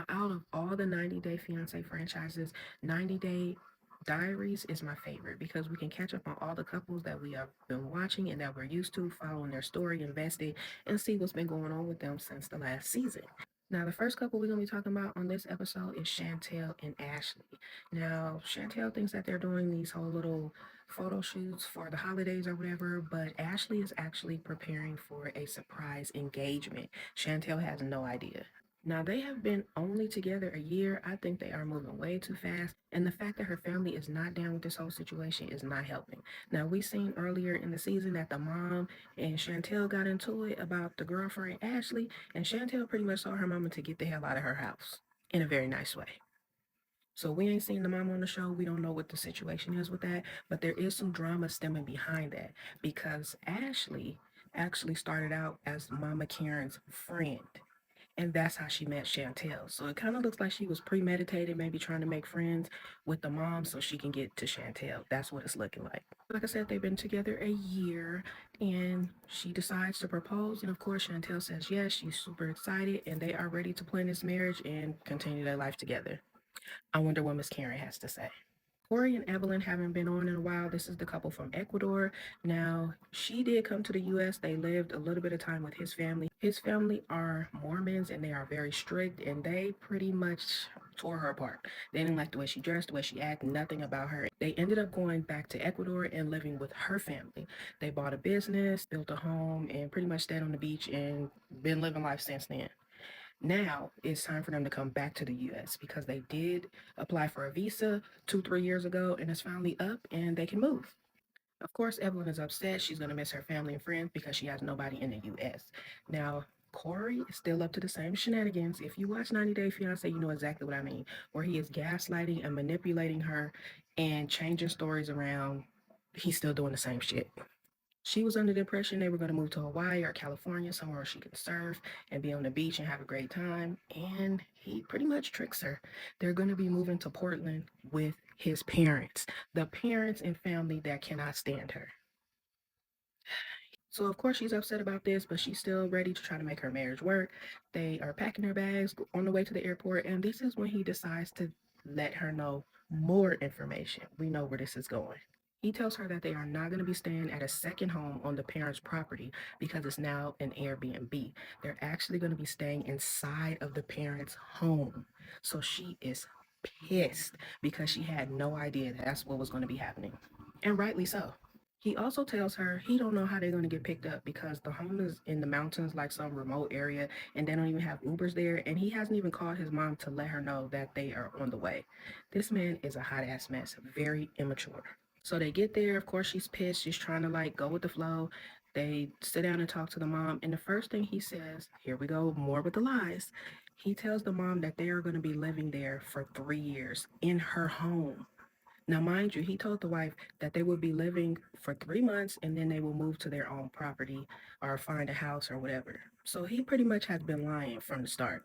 Now, out of all the 90 Day Fiancé franchises, 90 Day Diaries is my favorite because we can catch up on all the couples that we have been watching and that we're used to, following their story, invested, and see what's been going on with them since the last season. Now, the first couple we're going to be talking about on this episode is Chantel and Ashley. Now, Chantel thinks that they're doing these whole little photo shoots for the holidays or whatever, but Ashley is actually preparing for a surprise engagement. Chantel has no idea. Now, they have been only together a year. I think they are moving way too fast. And the fact that her family is not down with this whole situation is not helping. Now, we seen earlier in the season that the mom and Chantel got into it about the girlfriend, Ashley, and Chantel pretty much told her mama to get the hell out of her house in a very nice way. So we ain't seen the mom on the show. We don't know what the situation is with that, but there is some drama stemming behind that because Ashley actually started out as Mama Karen's friend. And that's how she met Chantel. So it kind of looks like she was premeditated, maybe trying to make friends with the mom so she can get to Chantel. That's what it's looking like. Like I said, they've been together a year and she decides to propose. And of course, Chantel says yes. She's super excited and they are ready to plan this marriage and continue their life together. I wonder what Miss Karen has to say. Corey and Evelyn haven't been on in a while. This is the couple from Ecuador. Now, she did come to the US. They lived a little bit of time with his family. His family are Mormons and they are very strict and they pretty much tore her apart. They didn't like the way she dressed, the way she acted, nothing about her. They ended up going back to Ecuador and living with her family. They bought a business, built a home, and pretty much stayed on the beach and been living life since then. Now it's time for them to come back to the US because they did apply for a visa 2, 3 years ago and it's finally up and they can move. Of course, Evelyn is upset. She's going to miss her family and friends because she has nobody in the US. Now, Corey is still up to the same shenanigans. If you watch 90 Day Fiance, you know exactly what I mean, where he is gaslighting and manipulating her and changing stories around. He's still doing the same shit. She was under the impression they were going to move to Hawaii or California, somewhere where she could surf and be on the beach and have a great time. And he pretty much tricks her. They're going to be moving to Portland with his parents, the parents and family that cannot stand her. So, of course, she's upset about this, but she's still ready to try to make her marriage work. They are packing their bags on the way to the airport. And this is when he decides to let her know more information. We know where this is going. He tells her that they are not going to be staying at a second home on the parents' property because it's now an Airbnb. They're actually going to be staying inside of the parents' home. So she is pissed because she had no idea that that's what was going to be happening. And rightly so. He also tells her he don't know how they're going to get picked up because the home is in the mountains, like some remote area, and they don't even have Ubers there. And he hasn't even called his mom to let her know that they are on the way. This man is a hot ass mess, very immature. So they get there. Of course, she's pissed. She's trying to like go with the flow. They sit down and talk to the mom. And the first thing he says, here we go, more with the lies. He tells the mom that they are going to be living there for 3 years in her home. Now, mind you, he told the wife that they would be living for 3 months and then they will move to their own property or find a house or whatever. So he pretty much has been lying from the start.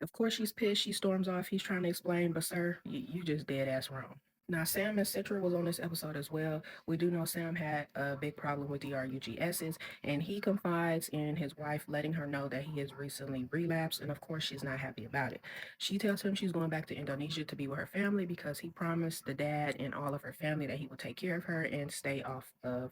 Of course, she's pissed. She storms off. He's trying to explain, but sir, you just dead ass wrong. Now, Sam and Citra was on this episode as well. We do know Sam had a big problem with the RUGSs, and he confides in his wife, letting her know that he has recently relapsed, and of course, she's not happy about it. She tells him she's going back to Indonesia to be with her family because he promised the dad and all of her family that he would take care of her and stay off of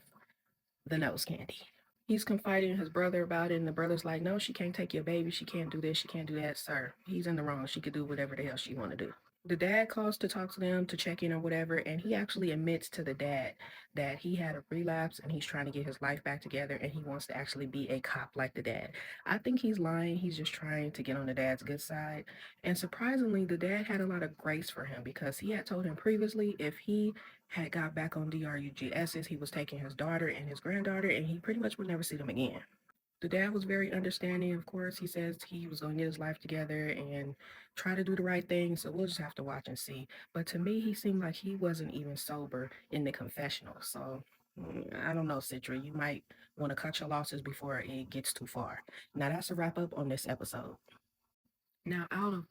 the nose candy. He's confiding in his brother about it, and the brother's like, no, she can't take your baby. She can't do this. She can't do that. Sir, he's in the wrong. She could do whatever the hell she want to do. The dad calls to talk to them to check in or whatever, and he actually admits to the dad that he had a relapse and he's trying to get his life back together and he wants to actually be a cop like the dad. I think he's lying. He's just trying to get on the dad's good side. And surprisingly, the dad had a lot of grace for him because he had told him previously if he had got back on DRUGSs, he was taking his daughter and his granddaughter, and he pretty much would never see them again. The dad was very understanding. Of course, he says he was going to get his life together and try to do the right thing. So we'll just have to watch and see. But to me, he seemed like he wasn't even sober in the confessional. So I don't know, Citra. You might want to cut your losses before it gets too far. Now, that's a wrap up on this episode. Now, out of